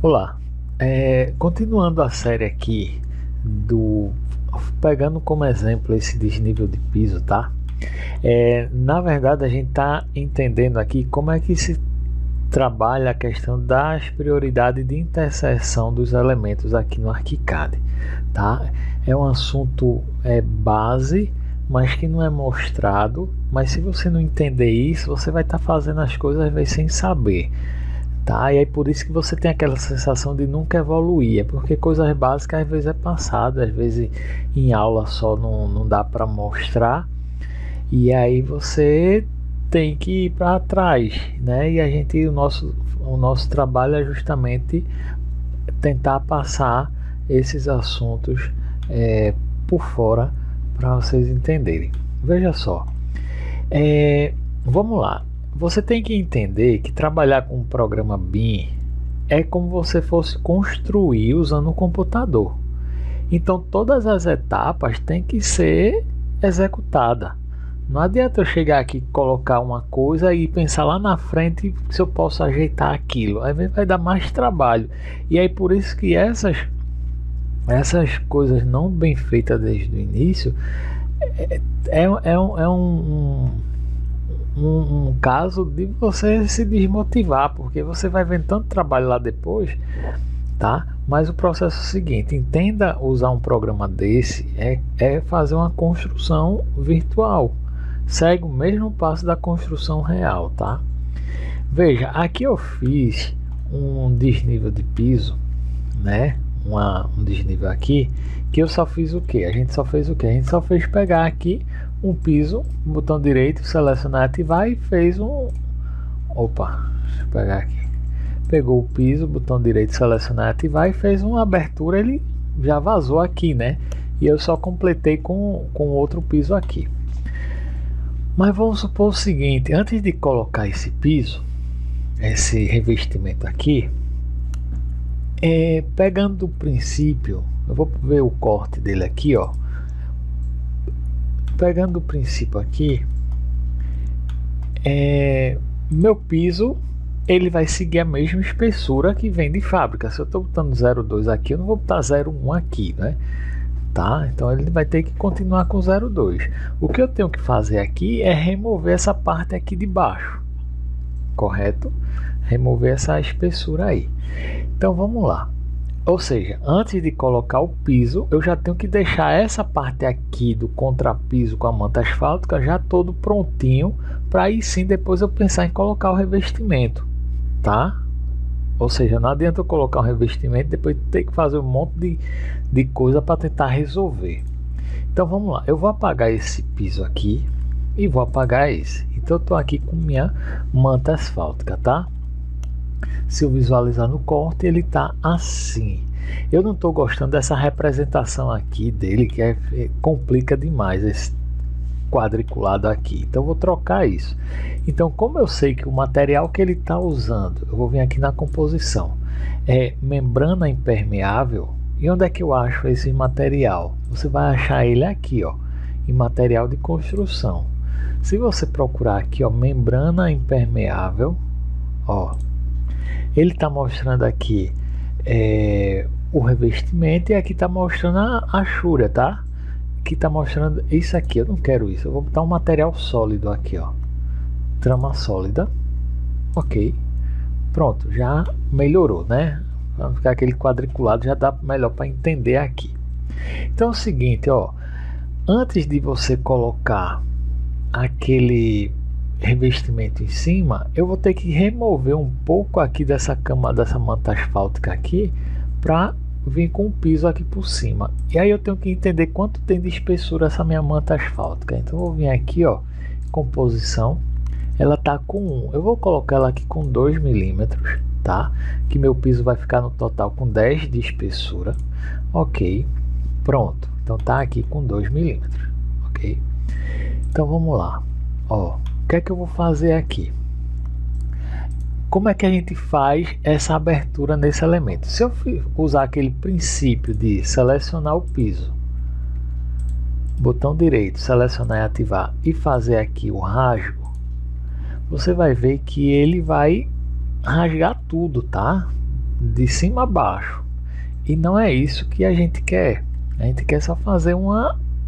Olá, continuando a série aqui pegando como exemplo esse desnível de piso, tá? Na verdade a gente está entendendo aqui como é que se trabalha a questão das prioridades de interseção dos elementos aqui no ArchiCAD, tá? É um assunto base, mas que não é mostrado, mas se você não entender isso, você vai estar fazendo as coisas às vezes sem saber. Tá? E aí por isso que você tem aquela sensação de nunca evoluir, é porque coisas básicas às vezes é passado, às vezes em aula só não dá para mostrar, e aí você tem que ir para trás, né? E o nosso trabalho é justamente tentar passar esses assuntos por fora para vocês entenderem. Veja só, vamos lá. Você tem que entender que trabalhar com o programa BIM é como você fosse construir usando um computador. Então todas as etapas têm que ser executadas. Não adianta eu chegar aqui e colocar uma coisa e pensar lá na frente se eu posso ajeitar aquilo. Aí vai dar mais trabalho. E aí por isso que essas coisas não bem feitas desde o início é um caso de você se desmotivar, porque você vai ver tanto trabalho lá depois, tá? Mas o processo é o seguinte: entenda usar um programa desse é fazer uma construção virtual, segue o mesmo passo da construção real, tá? Veja, aqui eu fiz um desnível de piso, né? Um desnível aqui, que eu só fiz o que? A gente só fez o que? A gente só fez pegar aqui um piso, botão direito, selecionar, ativar e fez um... Opa, deixa eu pegar aqui. Pegou o piso, botão direito, selecionar, ativar e fez uma abertura, ele já vazou aqui, né? E eu só completei com outro piso aqui. Mas vamos supor o seguinte: antes de colocar esse piso, esse revestimento aqui, pegando do princípio, eu vou ver o corte dele aqui, ó. Pegando o princípio aqui, meu piso ele vai seguir a mesma espessura que vem de fábrica. Se eu estou botando 0,2 aqui, eu não vou botar 0,1 aqui, né? Tá? Então ele vai ter que continuar com 0,2. O que eu tenho que fazer aqui é remover essa parte aqui de baixo, correto? Remover essa espessura aí. Então vamos lá. Ou seja, antes de colocar o piso, eu já tenho que deixar essa parte aqui do contrapiso com a manta asfáltica já todo prontinho, para aí sim depois eu pensar em colocar o revestimento, tá? Ou seja, não adianta eu colocar um revestimento e depois ter que fazer um monte de coisa para tentar resolver. Então vamos lá, eu vou apagar esse piso aqui e vou apagar esse. Então eu estou aqui com minha manta asfáltica, tá? Se eu visualizar no corte, ele está assim. Eu não estou gostando dessa representação aqui dele, que complica demais esse quadriculado aqui. Então eu vou trocar isso. Então, como eu sei que o material que ele está usando, eu vou vir aqui na composição, é membrana impermeável. E onde é que eu acho esse material? Você vai achar ele aqui, ó, em material de construção. Se você procurar aqui, ó, membrana impermeável, ó, ele está mostrando aqui o revestimento, e aqui está mostrando a achura, tá? Aqui está mostrando isso aqui. Eu não quero isso, eu vou botar um material sólido aqui, ó, trama sólida. Ok, pronto, já melhorou, né? Vai ficar aquele quadriculado, já dá melhor para entender aqui. Então é o seguinte, ó, antes de você colocar aquele revestimento em cima, eu vou ter que remover um pouco aqui dessa camada, dessa manta asfáltica aqui, para vir com o piso aqui por cima. E aí eu tenho que entender quanto tem de espessura essa minha manta asfáltica. Então eu vou vir aqui, ó, composição, ela tá com 1, eu vou colocar ela aqui com 2 milímetros, tá? Que meu piso vai ficar no total com 10 de espessura. Ok, pronto, então tá aqui com 2 milímetros, ok? Então vamos lá, ó. O que é que eu vou fazer aqui? Como é que a gente faz essa abertura nesse elemento? Se eu usar aquele princípio de selecionar o piso, botão direito, selecionar e ativar, e fazer aqui o rasgo, você vai ver que ele vai rasgar tudo, tá? de cima a baixo. E não é isso que a gente quer. A gente quer só fazer um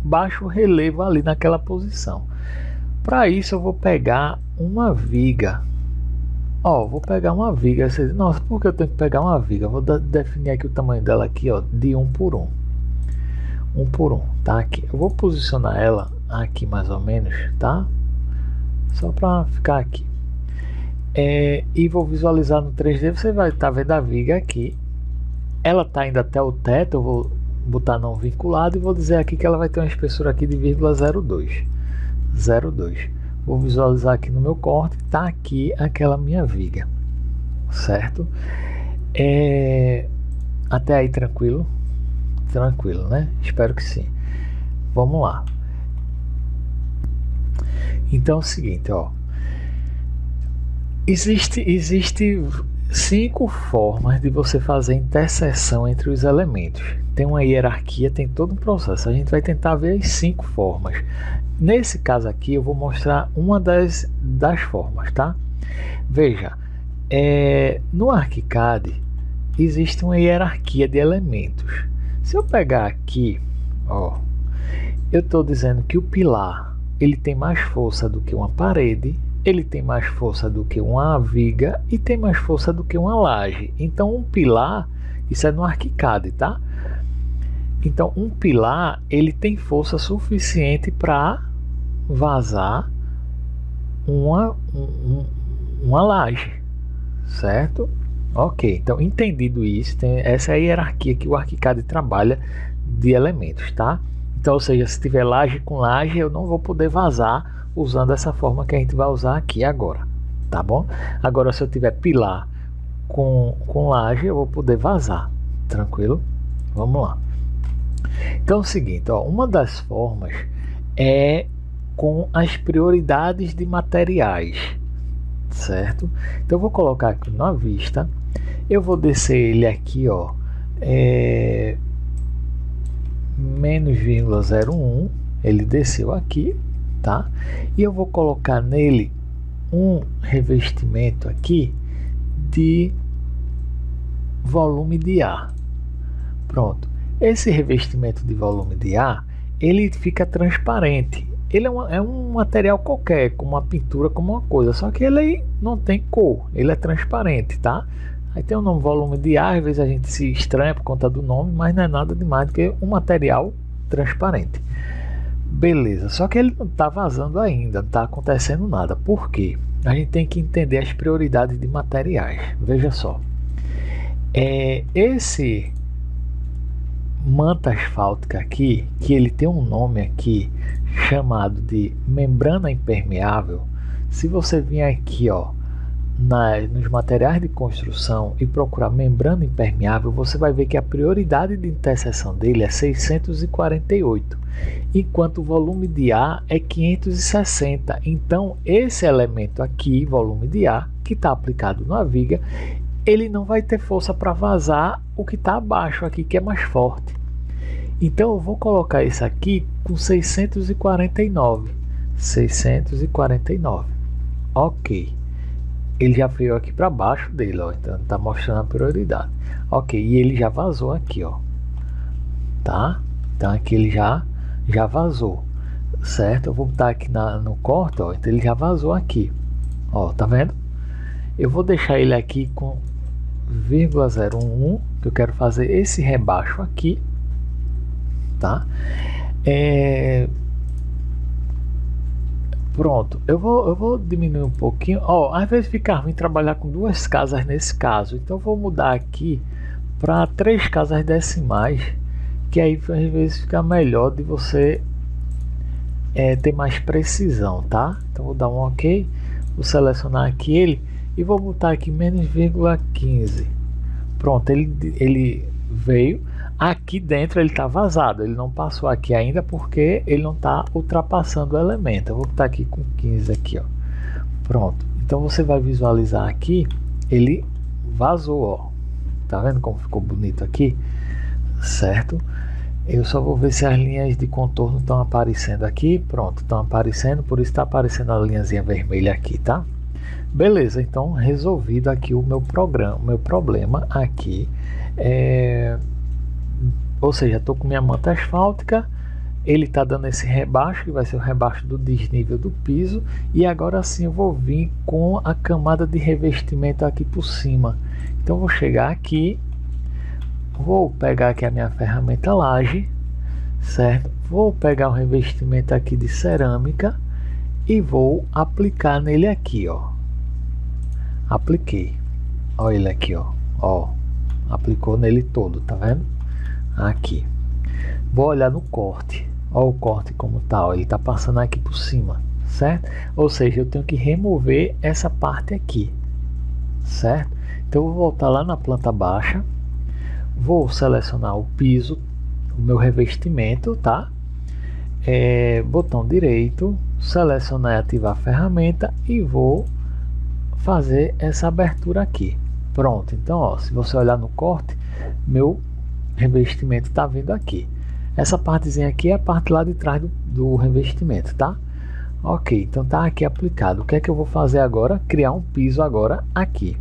baixo relevo ali naquela posição. Para isso eu vou pegar uma viga. Ó, vou pegar uma viga. Nossa, por que eu tenho que pegar uma viga? Vou definir aqui o tamanho dela aqui, ó, de 1 por 1. 1 por 1, tá aqui. Eu vou posicionar ela aqui mais ou menos, tá? Só para ficar aqui. E vou visualizar no 3D. Você vai estar vendo a viga aqui. Ela tá indo até o teto. Eu vou botar não vinculado e vou dizer aqui que ela vai ter uma espessura aqui de 0,02. 0,2. Vou visualizar aqui no meu corte. Tá aqui aquela minha viga, certo? Até aí tranquilo? Tranquilo, né? Espero que sim. Vamos lá. Então é o seguinte, ó. Existe 5 formas de você fazer interseção entre os elementos. Tem uma hierarquia, tem todo um processo. A gente vai tentar ver as 5 formas. Nesse caso aqui, eu vou mostrar uma das formas, tá? Veja, no ArchiCAD existe uma hierarquia de elementos. Se eu pegar aqui, ó, eu estou dizendo que o pilar ele tem mais força do que uma parede, ele tem mais força do que uma viga e tem mais força do que uma laje. Então um pilar, isso é no ArchiCAD, tá? Então um pilar ele tem força suficiente para vazar uma laje, certo? Ok, então entendido isso, essa é a hierarquia que o ArchiCAD trabalha de elementos, tá? Então, ou seja, se tiver laje com laje, eu não vou poder vazar usando essa forma que a gente vai usar aqui agora, tá bom? Agora, se eu tiver pilar com laje, eu vou poder vazar, tranquilo? Vamos lá. Então, é o seguinte, ó, uma das formas é com as prioridades de materiais, certo? Então, eu vou colocar aqui na vista, eu vou descer ele aqui, ó, menos 0,01, ele desceu aqui, tá? E eu vou colocar nele um revestimento aqui de volume de ar. Pronto. Esse revestimento de volume de ar, ele fica transparente. Ele é um material qualquer, como uma pintura, como uma coisa, só que ele não tem cor, ele é transparente, tá? Aí tem o nome volume de ar, às vezes a gente se estranha por conta do nome, mas não é nada demais do que um material transparente. Beleza, só que ele não está vazando ainda, não está acontecendo nada. Por quê? A gente tem que entender as prioridades de materiais. Veja só. Esse manta asfáltica aqui, que ele tem um nome aqui chamado de membrana impermeável. Se você vir aqui, ó, nos materiais de construção e procurar membrana impermeável, você vai ver que a prioridade de interseção dele é 648, enquanto o volume de ar é 560. Então esse elemento aqui, volume de ar, que está aplicado na viga, ele não vai ter força para vazar o que está abaixo aqui, que é mais forte. Então eu vou colocar isso aqui com 649. 649. Ok. Ele já veio aqui para baixo dele, ó, então está mostrando a prioridade. Ok, e ele já vazou aqui, ó, tá? Então aqui ele já vazou, certo? Eu vou botar aqui no corte, ó, então ele já vazou aqui, ó, tá vendo? Eu vou deixar ele aqui com 0,01, que eu quero fazer esse rebaixo aqui, tá? Pronto, eu vou diminuir um pouquinho. Ó, às vezes fica ruim trabalhar com 2 casas nesse caso, então eu vou mudar aqui para 3 casas decimais, que aí às vezes fica melhor de você ter mais precisão, tá? Então vou dar um ok, vou selecionar aqui ele e vou botar aqui menos 0,15. Pronto, ele veio aqui dentro, ele está vazado, ele não passou aqui ainda porque ele não está ultrapassando o elemento. Eu vou botar aqui com 15 aqui, ó. Pronto, então você vai visualizar aqui, ele vazou, ó, tá vendo como ficou bonito aqui, certo? Eu só vou ver se as linhas de contorno estão aparecendo aqui. Pronto, estão aparecendo, por isso está aparecendo a linhazinha vermelha aqui, tá? Beleza, então resolvido aqui o meu problema aqui. Ou seja, estou com minha manta asfáltica, ele está dando esse rebaixo, que vai ser o rebaixo do desnível do piso, e agora sim eu vou vir com a camada de revestimento aqui por cima. Então vou chegar aqui, vou pegar aqui a minha ferramenta laje, certo? Vou pegar o revestimento aqui de cerâmica e vou aplicar nele aqui, ó. Apliquei, olha ele aqui, ó, aplicou nele todo, tá vendo? Aqui, vou olhar no corte, ó, o corte como tá, ó, ele tá passando aqui por cima, certo? Ou seja, eu tenho que remover essa parte aqui, certo? Então eu vou voltar lá na planta baixa, vou selecionar o piso, o meu revestimento, tá? Botão direito, selecionar e ativar a ferramenta e vou fazer essa abertura aqui. Pronto, então ó, se você olhar no corte, meu revestimento está vindo aqui. Essa partezinha aqui é a parte lá de trás do revestimento, tá? Ok, então tá aqui aplicado. O que é que eu vou fazer agora? Criar um piso agora aqui.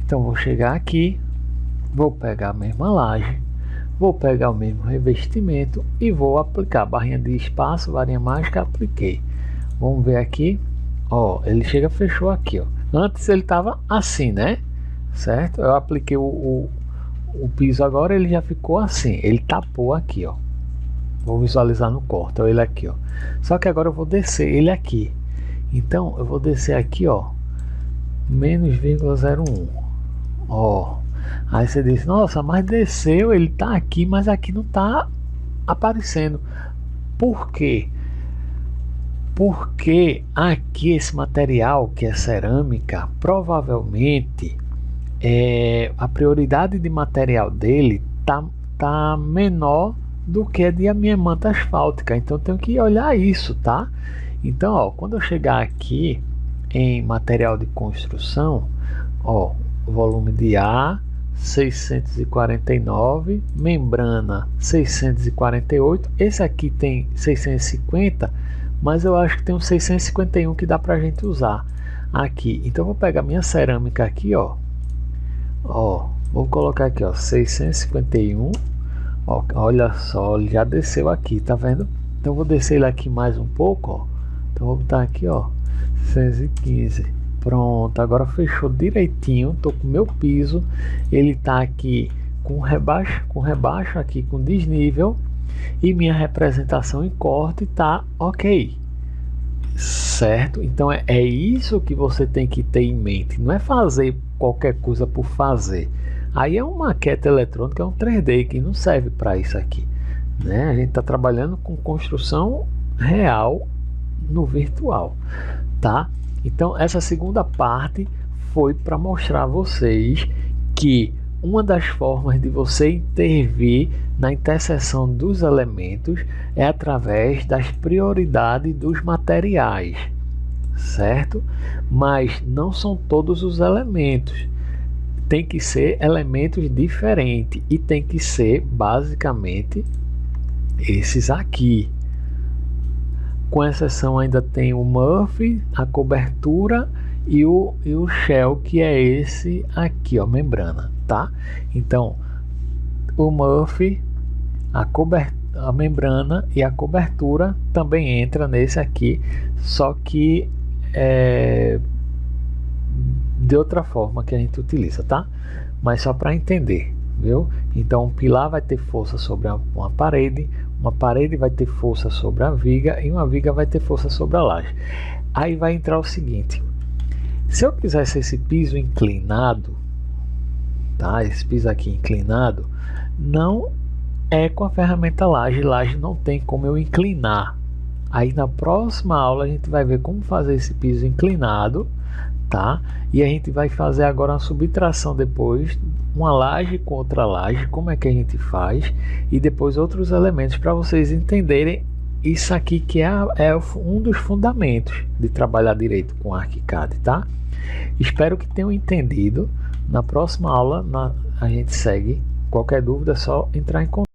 Então vou chegar aqui, vou pegar a mesma laje, vou pegar o mesmo revestimento e vou aplicar. Barrinha de espaço, varinha mágica, apliquei. Vamos ver aqui, ó, ele chega, fechou aqui, ó. Antes ele estava assim, né? Certo? Eu apliquei o piso agora, ele já ficou assim. Ele tapou aqui, ó. Vou visualizar no corte, ó, ele aqui, ó. Só que agora eu vou descer ele aqui. Então eu vou descer aqui, ó, menos 0,01. Ó. Aí você diz, nossa, mas desceu, ele tá aqui, mas aqui não tá aparecendo. Por quê? Porque aqui esse material que é cerâmica, provavelmente a prioridade de material dele tá menor do que a de minha manta asfáltica. Então eu tenho que olhar isso, tá? Então, ó, quando eu chegar aqui em material de construção, ó, volume de ar 649, membrana 648, esse aqui tem 650, mas eu acho que tem um 651 que dá pra gente usar aqui. Então eu vou pegar minha cerâmica aqui, ó, vou colocar aqui, ó, 651, ó, olha só, ele já desceu aqui, tá vendo? Então eu vou descer ele aqui mais um pouco, ó. Então vou botar aqui, ó, 615. Pronto, agora fechou direitinho. Tô com meu piso, ele tá aqui com rebaixo aqui com desnível, e minha representação em corte tá ok, certo? Então é isso que você tem que ter em mente. Não é fazer qualquer coisa por fazer. Aí é uma maquete eletrônica, é um 3D que não serve para isso aqui, né? A gente tá trabalhando com construção real no virtual, tá? Então essa segunda parte foi para mostrar a vocês que uma das formas de você intervir na interseção dos elementos é através das prioridades dos materiais, certo? Mas não são todos os elementos. Tem que ser elementos diferentes e tem que ser basicamente esses aqui. Com exceção ainda tem o Murphy, a cobertura e o shell, que é esse aqui, ó, membrana, tá? Então o Murphy, a membrana e a cobertura também entra nesse aqui, só que de outra forma que a gente utiliza, tá? Mas só para entender, viu? Então um pilar vai ter força sobre uma parede vai ter força sobre a viga e uma viga vai ter força sobre a laje. Aí vai entrar o seguinte: se eu quisesse esse piso inclinado, tá? Esse piso aqui inclinado, não é com a ferramenta laje não tem como eu inclinar. Aí na próxima aula a gente vai ver como fazer esse piso inclinado, tá? E a gente vai fazer agora uma subtração depois, uma laje com outra laje, como é que a gente faz, e depois outros elementos para vocês entenderem isso aqui, que é um dos fundamentos de trabalhar direito com ArchiCAD, tá? Espero que tenham entendido. Na próxima aula a gente segue. Qualquer dúvida é só entrar em contato.